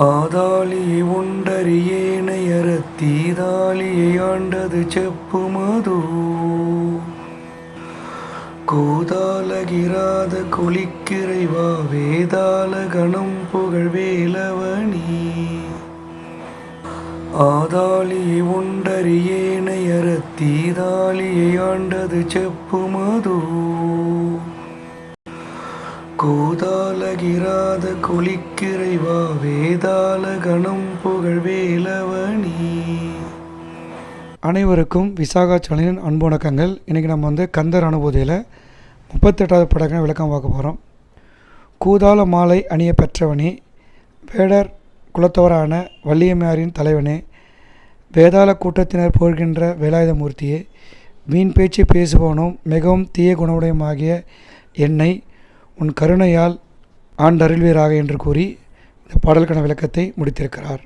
ஆதாளியை உண்டறியேனையறத் தீதாளியை ஆண்டது செப்புமதோ கூதாலகிராத குளிக்கிறைவா வேதாள கணம் புகழ் வேலவனி. ஆதாளியை உண்டறியேனையறத் தீதாளியை ஆண்டது செப்புமதோ கூதாலகிராத குளிக்கிறைவா வேதாள கணம் புகழ் வேலவனி. அனைவருக்கும் விசாகா சேனலின் அன்பு வணக்கங்கள். இன்றைக்கி நம்ம கந்தர் அனுபூதியில் 38வது படத்தின் விளக்கம் பார்க்க போகிறோம். கூதாள மாலை அணிய பெற்றவனே, வேடர் குலத்தவரான வள்ளியம்மையாரின் தலைவனே, வேதாள கூட்டத்தினர் போகின்ற வேலாயுதமூர்த்தியே, வீண் பேச்சு பேசுபவனும் மிகவும் தீய குணமுடையமாகிய என்னை உன் கருணையால் ஆண்டருள்வீராக என்று கூறி இந்த பாடலுக்கான விளக்கத்தை முடித்திருக்கிறார்.